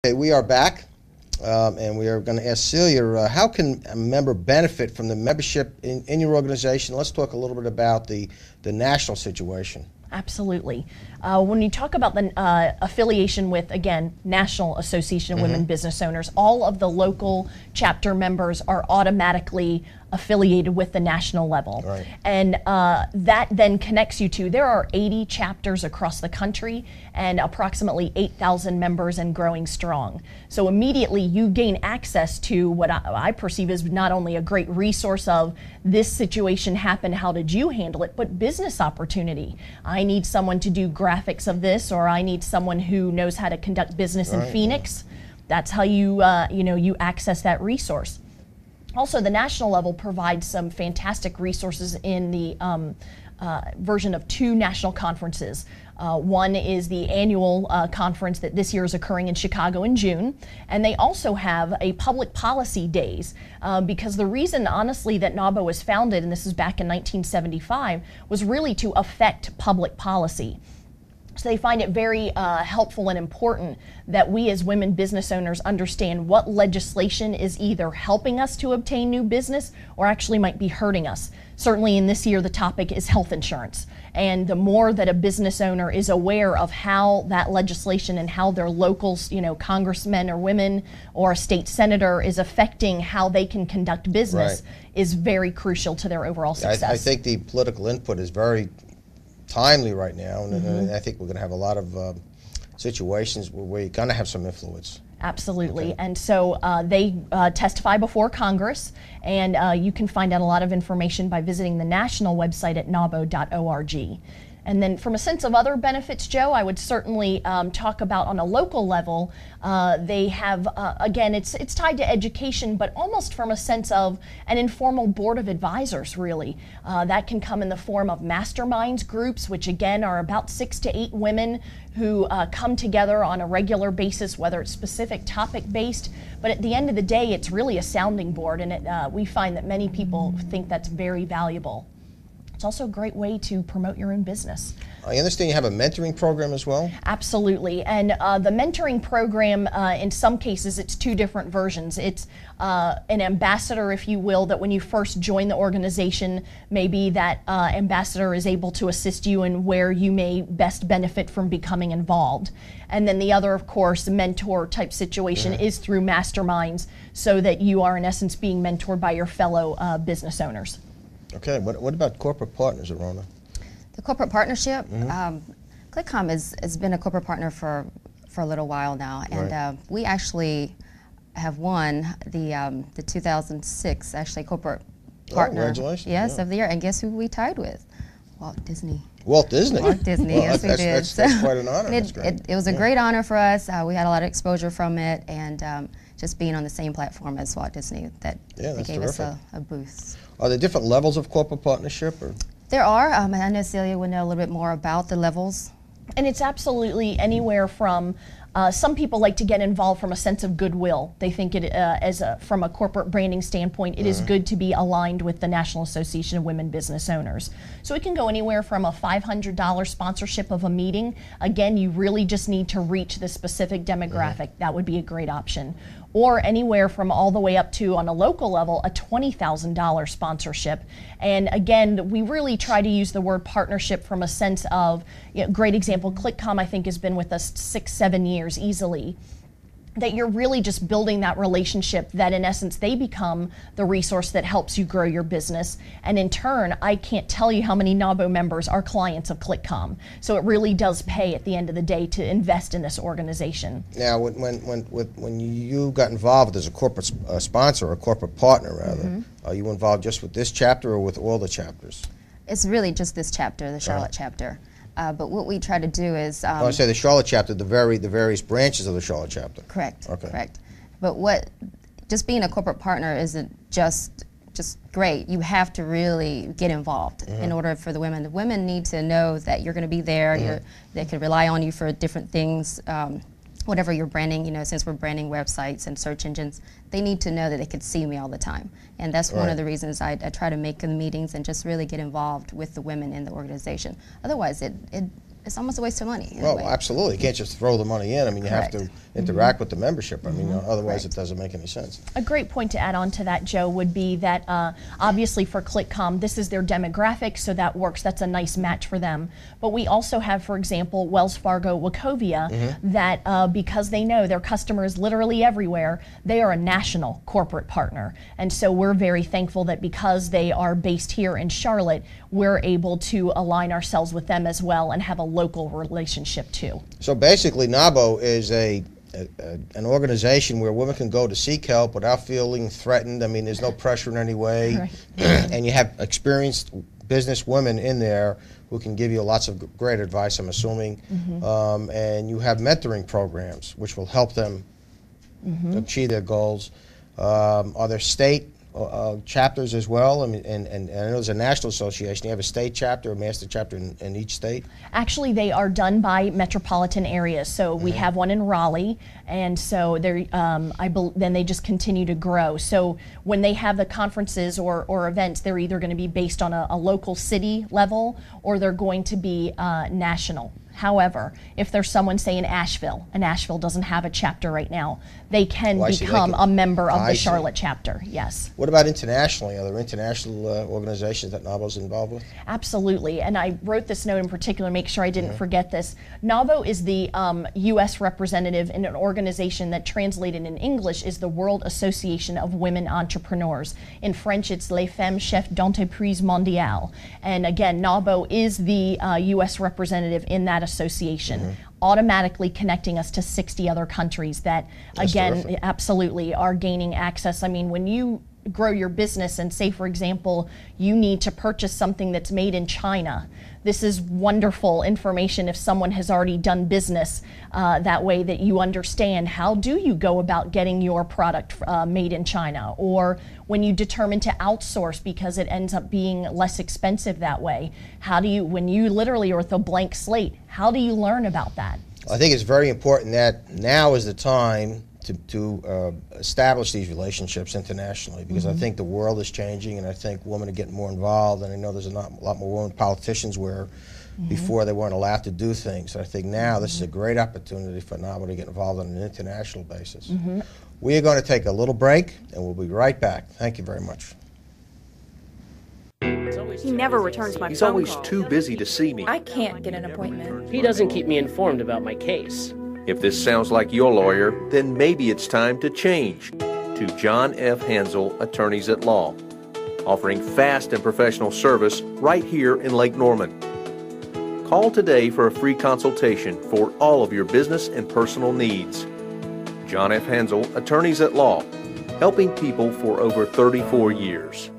Okay, we are back, and we are going to ask Celia, how can a member benefit from the membership in your organization? Let's talk a little bit about the national situation. Absolutely. When you talk about the affiliation with, again, National Association of Women Business Owners, all of the local chapter members are automatically affiliated with the national level. Right. And that then connects you to, there are 80 chapters across the country and approximately 8,000 members and growing strong. So immediately you gain access to what I perceive as not only a great resource of this situation happened, how did you handle it, but business opportunity. I need someone to do graphics of this, or I need someone who knows how to conduct business in Phoenix. That's how you, you access that resource. Also, the national level provides some fantastic resources in the version of 2 national conferences. One is the annual conference that this year is occurring in Chicago in June, and they also have a public policy days because the reason, honestly, that NAWBO was founded, and this is back in 1975, was really to affect public policy. So they find it very helpful and important that we as women business owners understand what legislation is either helping us to obtain new business or actually might be hurting us. Certainly in this year the topic is health insurance. And the more that a business owner is aware of how that legislation and how their local, congressmen or women or a state senator is affecting how they can conduct business is very crucial to their overall success. I think the political input is very timely right now, and I think we're going to have a lot of situations where we're going to have some influence. Absolutely. Okay. And so they testify before Congress, and you can find out a lot of information by visiting the national website at nawbo.org. And then from a sense of other benefits, Joe, I would certainly talk about on a local level, they have, again, it's tied to education, but almost from a sense of an informal board of advisors, really. That can come in the form of masterminds groups, which again are about 6 to 8 women who come together on a regular basis, whether it's specific topic based, but at the end of the day, it's really a sounding board, and we find that many people think that's very valuable. It's also a great way to promote your own business. I understand you have a mentoring program as well? Absolutely, and the mentoring program, in some cases, it's 2 different versions. It's an ambassador, if you will, that when you first join the organization, maybe that ambassador is able to assist you in where you may best benefit from becoming involved. And then the other, of course, mentor type situation is through masterminds, so that you are in essence being mentored by your fellow business owners. Okay, what about corporate partners, Arouna? The corporate partnership, ClickCom has been a corporate partner for a little while now, and we actually have won the 2006 actually corporate partner. Congratulations! Yes, of the year, and guess who we tied with? Walt Disney. Walt Disney. Walt Disney. Well, yes, we did. That's quite an honor. It was a great honor for us. We had a lot of exposure from it, and just being on the same platform as Walt Disney, that they gave us a boost. Are there different levels of corporate partnership? Or? There are, and I know Celia would know a little bit more about the levels. And it's absolutely anywhere from, some people like to get involved from a sense of goodwill. They think it, from a corporate branding standpoint, it is good to be aligned with the National Association of Women Business Owners. So it can go anywhere from a $500 sponsorship of a meeting. Again, you really just need to reach the specific demographic. That would be a great option. Or anywhere from all the way up to, on a local level, a $20,000 sponsorship. And again, we really try to use the word partnership from a sense of, great example, ClickCom I think has been with us 6-7 years easily. That you're really just building that relationship that in essence they become the resource that helps you grow your business. And in turn, I can't tell you how many NAWBO members are clients of ClickCom. So it really does pay at the end of the day to invest in this organization. Now, when you got involved as a corporate sponsor or a corporate partner rather, are you involved just with this chapter or with all the chapters? It's really just this chapter, the Charlotte chapter. But what we try to do is... I say the Charlotte chapter, the various branches of the Charlotte chapter. Correct, okay. Correct. But just being a corporate partner isn't just great. You have to really get involved in order for the women. The women need to know that you're going to be there, they can rely on you for different things, whatever you're branding, since we're branding websites and search engines, they need to know that they can see me all the time. And that's one of the reasons I try to make the meetings and just really get involved with the women in the organization. Otherwise, it it's almost a waste of money. Well, absolutely. You can't just throw the money in. I mean, you have to interact with the membership. I mean, otherwise it doesn't make any sense. A great point to add on to that, Joe, would be that obviously for ClickCom, this is their demographic, so that works. That's a nice match for them. But we also have, for example, Wells Fargo Wachovia, that because they know their customer is literally everywhere, they are a national corporate partner. And so we're very thankful that because they are based here in Charlotte, we're able to align ourselves with them as well and have a local relationship too. So basically, NAWBO is an organization where women can go to seek help without feeling threatened. I mean, there's no pressure in any way. Right. And you have experienced business women in there who can give you lots of great advice, I'm assuming. And you have mentoring programs which will help them achieve their goals. Are there state chapters as well? I mean, and I know there's a national association. You have a state chapter, a master chapter in each state? Actually, they are done by metropolitan areas. So we have one in Raleigh, and so they're, then they just continue to grow. So when they have the conferences or events, they're either going to be based on a local city level or they're going to be national. However, if there's someone, say, in Asheville, and Asheville doesn't have a chapter right now, they can become a member of the Charlotte chapter, yes. What about internationally? Are there international organizations that NAWBO's involved with? Absolutely, and I wrote this note in particular, make sure I didn't forget this. NAWBO is the U.S. representative in an organization that translated in English is the World Association of Women Entrepreneurs. In French, it's Les Femmes Chefs d'Entreprise Mondiale. And again, NAWBO is the U.S. representative in that association, automatically connecting us to 60 other countries that, again, absolutely are gaining access. I mean, when you grow your business and say, for example, you need to purchase something that's made in China, this is wonderful information if someone has already done business that way, that you understand how do you go about getting your product made in China, or when you determine to outsource because it ends up being less expensive that way. How do you, when you literally are with a blank slate, how do you learn about that? I think it's very important that now is the time to establish these relationships internationally, because I think the world is changing and I think women are getting more involved, and I know there's a lot more women politicians where before they weren't allowed to do things. So I think now this is a great opportunity for NAWBO to get involved on an international basis. We are going to take a little break and we'll be right back. Thank you very much. He never returns my phone He's always call. too busy to see me. I can't get an appointment. He doesn't keep me informed about my case. If this sounds like your lawyer, then maybe it's time to change to John F. Hansel, Attorneys at Law, offering fast and professional service right here in Lake Norman. Call today for a free consultation for all of your business and personal needs. John F. Hansel, Attorneys at Law, helping people for over 34 years.